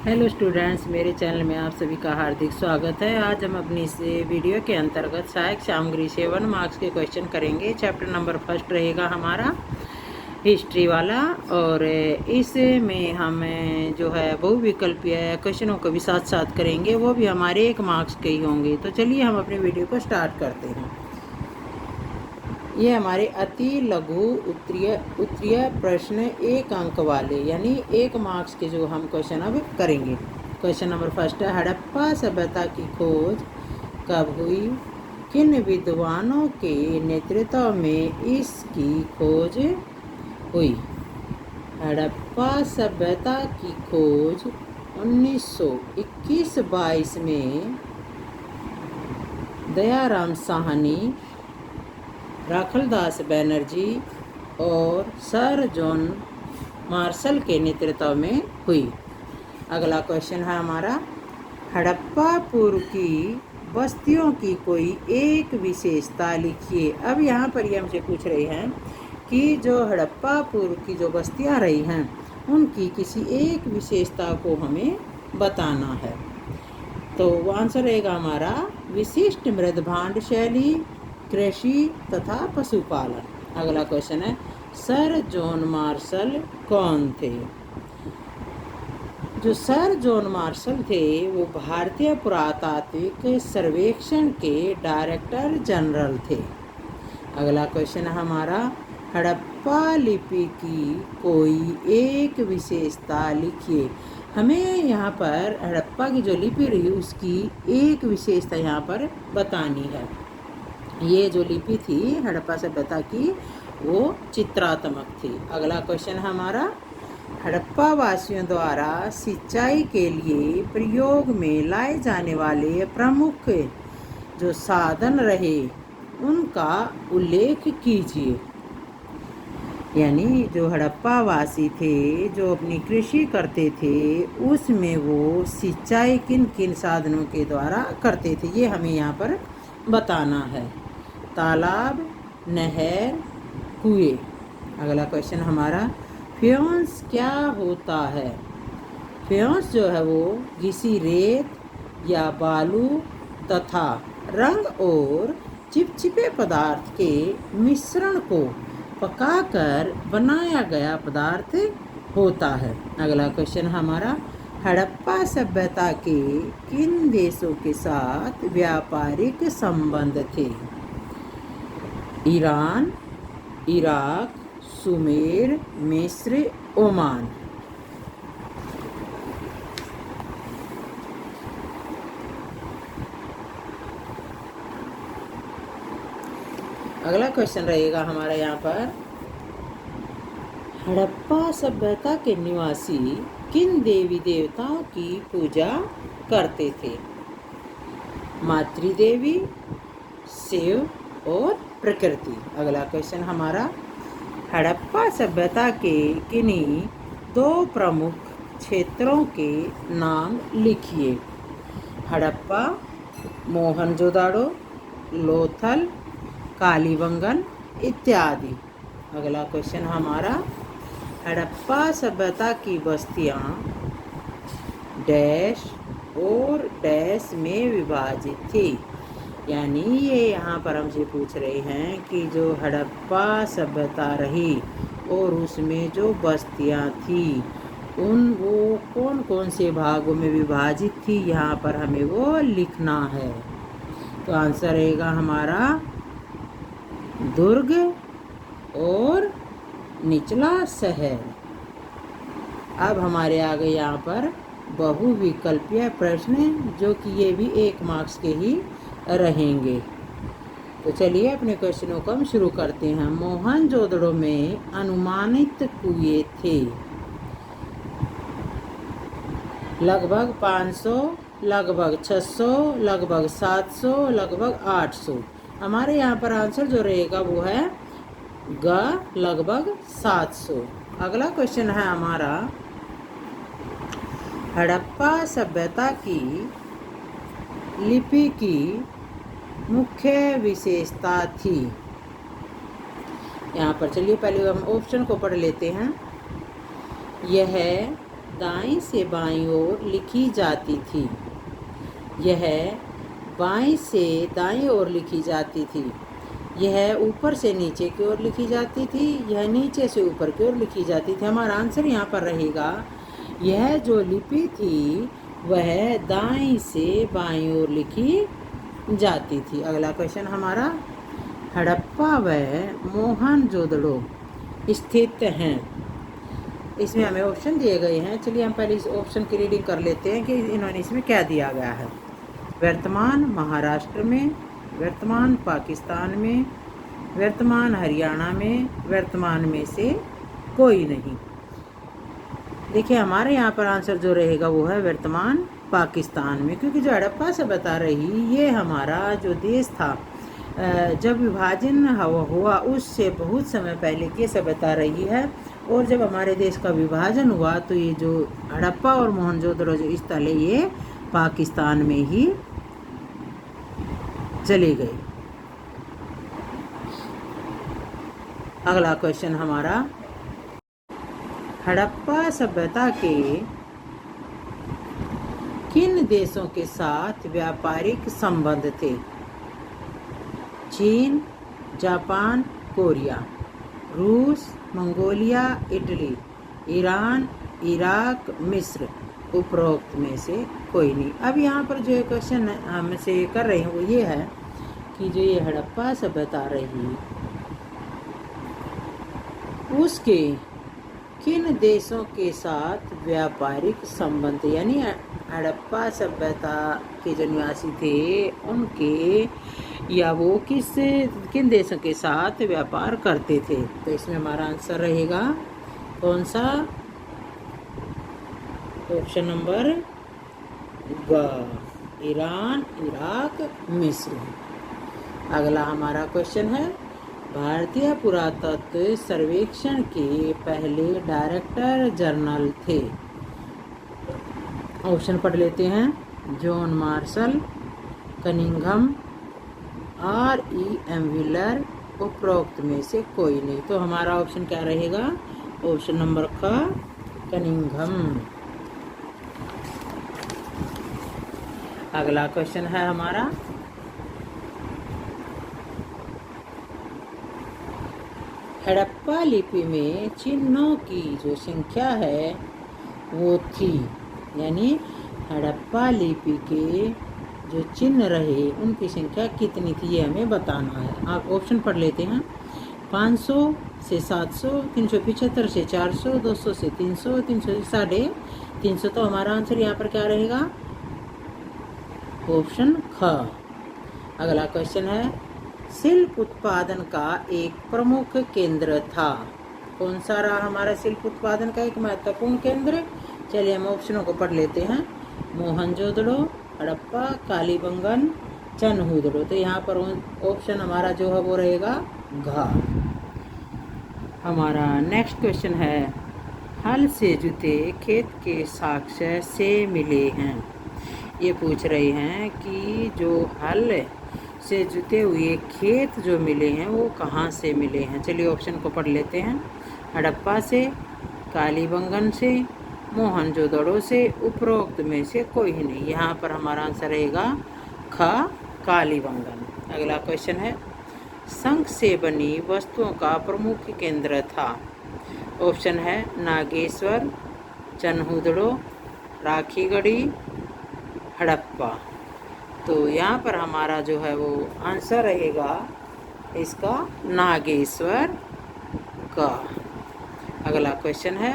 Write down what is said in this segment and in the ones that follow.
Hello students, मेरे channel में आप सभी का हार्दिक स्वागत है। आज हम अपनी इस वीडियो के अंतर्गत सहायक सामग्री से 1 मार्क्स के क्वेश्चन करेंगे। चैप्टर नंबर फर्स्ट रहेगा हमारा हिस्ट्री वाला, और इसमें हम जो है बहुविकल्पीय क्वेश्चनों को भी साथ साथ करेंगे, वो भी हमारे 1 मार्क्स के ही होंगे। तो चलिए हम अपनी वीडियो को स्टार्ट करते हैं। ये हमारे अति लघु उत्तरीय प्रश्न 1 अंक वाले, यानी 1 मार्क्स के जो हम क्वेश्चन अब करेंगे। क्वेश्चन नंबर फर्स्ट है, हड़प्पा सभ्यता की खोज कब हुई? किन विद्वानों के नेतृत्व में इसकी खोज हुई? हड़प्पा सभ्यता की खोज 1921-22 में दयाराम साहनी, राखलदास बैनर्जी और सर जॉन मार्शल के नेतृत्व में हुई। अगला क्वेश्चन है हमारा, हड़प्पा पूर्व की बस्तियों की कोई एक विशेषता लिखिए। अब यहाँ पर ये हमसे पूछ रहे हैं कि जो हड़प्पा पूर्व की जो बस्तियाँ रही हैं उनकी किसी एक विशेषता को हमें बताना है। तो आंसर रहेगा हमारा विशिष्ट मृदभांड शैली, कृषि तथा पशुपालन। अगला क्वेश्चन है, सर जॉन मार्शल कौन थे? जो सर जॉन मार्शल थे वो भारतीय पुरातात्विक सर्वेक्षण के डायरेक्टर जनरल थे। अगला क्वेश्चन है हमारा, हड़प्पा लिपि की कोई एक विशेषता लिखिए। हमें यहाँ पर हड़प्पा की जो लिपि रही उसकी एक विशेषता यहाँ पर बतानी है। ये जो लिपि थी हड़प्पा सभ्यता की वो चित्रात्मक थी। अगला क्वेश्चन हमारा, हड़प्पा वासियों द्वारा सिंचाई के लिए प्रयोग में लाए जाने वाले प्रमुख जो साधन रहे उनका उल्लेख कीजिए। यानी जो हड़प्पा वासी थे जो अपनी कृषि करते थे उसमें वो सिंचाई किन किन साधनों के द्वारा करते थे, ये हमें यहाँ पर बताना है। तालाब, नहर, कुएं। अगला क्वेश्चन हमारा, फ्योंस क्या होता है? फ्योंस जो है वो घिसी रेत या बालू तथा रंग और चिपचिपे पदार्थ के मिश्रण को पकाकर बनाया गया पदार्थ होता है। अगला क्वेश्चन हमारा, हड़प्पा सभ्यता के किन देशों के साथ व्यापारिक संबंध थे? ईरान, इराक, सुमेर, मिस्र, ओमान। अगला क्वेश्चन रहेगा हमारा यहाँ पर, हड़प्पा सभ्यता के निवासी किन देवी देवताओं की पूजा करते थे? मातृदेवी, शिव और प्रकृति। अगला क्वेश्चन हमारा, हड़प्पा सभ्यता के किन्हीं 2 प्रमुख क्षेत्रों के नाम लिखिए। हड़प्पा, मोहनजोदाड़ो, लोथल, कालीबंगन इत्यादि। अगला क्वेश्चन हमारा, हड़प्पा सभ्यता की बस्तियाँ डैश और डैश में विभाजित थी। यानी ये यहाँ पर हमसे पूछ रहे हैं कि जो हड़प्पा सभ्यता रही और उसमें जो बस्तियाँ थी वो कौन कौन से भागों में विभाजित थी, यहाँ पर हमें वो लिखना है। तो आंसर रहेगा हमारा दुर्ग और निचला शहर। अब हमारे आगे यहाँ पर बहुविकल्पीय प्रश्न जो कि ये भी 1 मार्क्स के ही रहेंगे। तो चलिए अपने क्वेश्चनों को हम शुरू करते हैं। मोहनजोदड़ो में अनुमानित कुएं थे लगभग 500, लगभग 600, लगभग 700, लगभग 800। हमारे यहाँ पर आंसर जो रहेगा वो है लगभग 700। अगला क्वेश्चन है हमारा, हड़प्पा सभ्यता की लिपि की मुख्य विशेषता थी। यहाँ पर चलिए पहले हम ऑप्शन को पढ़ लेते हैं। यह दाईं से बाईं ओर लिखी जाती थी। यह बाईं से दाईं ओर लिखी जाती थी। यह ऊपर से नीचे की ओर लिखी जाती थी। यह नीचे से ऊपर की ओर लिखी जाती थी। हमारा आंसर यहाँ पर रहेगा, यह जो लिपि थी वह दाईं से बाईं ओर लिखी जाती थी। अगला क्वेश्चन हमारा, हड़प्पा व मोहनजोदड़ो स्थित हैं। इसमें हमें ऑप्शन दिए गए हैं। चलिए हम पहले इस ऑप्शन की रीडिंग कर लेते हैं कि इन्होंने इसमें क्या दिया गया है। वर्तमान महाराष्ट्र में, वर्तमान पाकिस्तान में, वर्तमान हरियाणा में, वर्तमान में से कोई नहीं। देखिए हमारे यहाँ पर आंसर जो रहेगा वो है वर्तमान पाकिस्तान में, क्योंकि जो हड़प्पा से बता रही ये हमारा जो देश था जब विभाजन हुआ उससे बहुत समय पहले की से बता रही है। और जब हमारे देश का विभाजन हुआ तो ये जो हड़प्पा और मोहनजोदड़ो जो स्थल है ये पाकिस्तान में ही चले गए। अगला क्वेश्चन हमारा, हड़प्पा सभ्यता के किन देशों के साथ व्यापारिक संबंध थे? चीन, जापान, कोरिया, रूस, मंगोलिया, इटली, ईरान, इराक, मिस्र। उपरोक्त में से कोई नहीं। अब यहाँ पर जो क्वेश्चन हमसे कर रहे हैं वो ये है कि जो ये हड़प्पा सभ्यता रही उसके किन देशों के साथ व्यापारिक संबंध, यानी हड़प्पा सभ्यता के जो निवासी थे उनके या वो किन देशों के साथ व्यापार करते थे। तो इसमें हमारा आंसर रहेगा कौन सा? ऑप्शन नंबर ग, ईरान, इराक, मिस्र। अगला हमारा क्वेश्चन है, भारतीय पुरातत्व सर्वेक्षण के पहले डायरेक्टर जनरल थे। ऑप्शन पढ़ लेते हैं। John Marshall, Cunningham, R.E.M. Wheeler. उपरोक्त में से कोई नहीं। तो हमारा ऑप्शन क्या रहेगा? ऑप्शन नंबर ख, कनिंघम। अगला क्वेश्चन है हमारा, हड़प्पा लिपि में चिन्हों की जो संख्या है वो थी, यानी हड़प्पा लिपि के जो चिन्ह रहे उनकी संख्या कितनी थी ये हमें बताना है। आप ऑप्शन पढ़ लेते हैं। 500 से 700, 375 से 400, 200 से 300, 300 से 350। तो हमारा आंसर यहाँ पर क्या रहेगा? ऑप्शन ख। अगला क्वेश्चन है, शिल्प उत्पादन का एक प्रमुख केंद्र था। कौन सा रहा हमारा शिल्प उत्पादन का एक महत्वपूर्ण केंद्र? चलिए हम ऑप्शनों को पढ़ लेते हैं। मोहनजोदड़ो, हड़प्पा, कालीबंगन, चनहूदड़ो। तो यहाँ पर ऑप्शन हमारा जो है वो रहेगा घ। हमारा नेक्स्ट क्वेश्चन है, हल से जुते खेत के साक्ष्य से मिले हैं। ये पूछ रहे हैं कि जो हल से जुते हुए खेत जो मिले हैं वो कहाँ से मिले हैं। चलिए ऑप्शन को पढ़ लेते हैं। हड़प्पा से, कालीबंगन से, मोहनजोदड़ो से। उपरोक्त में से कोई नहीं। यहाँ पर हमारा आंसर रहेगा ख, कालीबंगन। अगला क्वेश्चन है, शंख से बनी वस्तुओं का प्रमुख केंद्र था। ऑप्शन है नागेश्वर, चनहूदड़ो, राखीगढ़ी, हड़प्पा। तो यहाँ पर हमारा जो है वो आंसर रहेगा इसका नागेश्वर का। अगला क्वेश्चन है,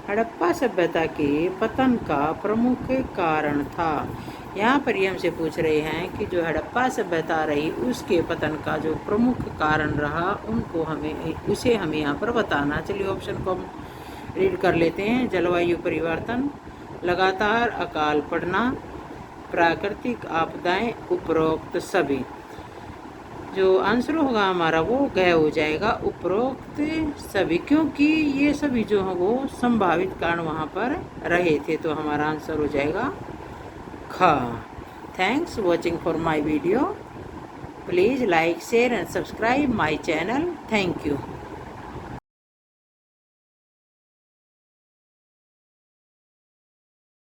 हड़प्पा सभ्यता के पतन का प्रमुख कारण था। यहाँ पर ये हमसे पूछ रहे हैं कि जो हड़प्पा सभ्यता रही उसके पतन का जो प्रमुख कारण रहा उसे हमें यहाँ पर बताना। चलिए ऑप्शन को हम रीड कर लेते हैं। जलवायु परिवर्तन, लगातार अकाल पड़ना, प्राकृतिक आपदाएं। उपरोक्त सभी। जो आंसर होगा हमारा वो गय हो जाएगा, उपरोक्त सभी, क्योंकि ये सभी जो हैं वो संभावित कारण वहाँ पर रहे थे। तो हमारा आंसर हो जाएगा ख। Thanks watching for my video. Please like, share and subscribe my channel. Thank you.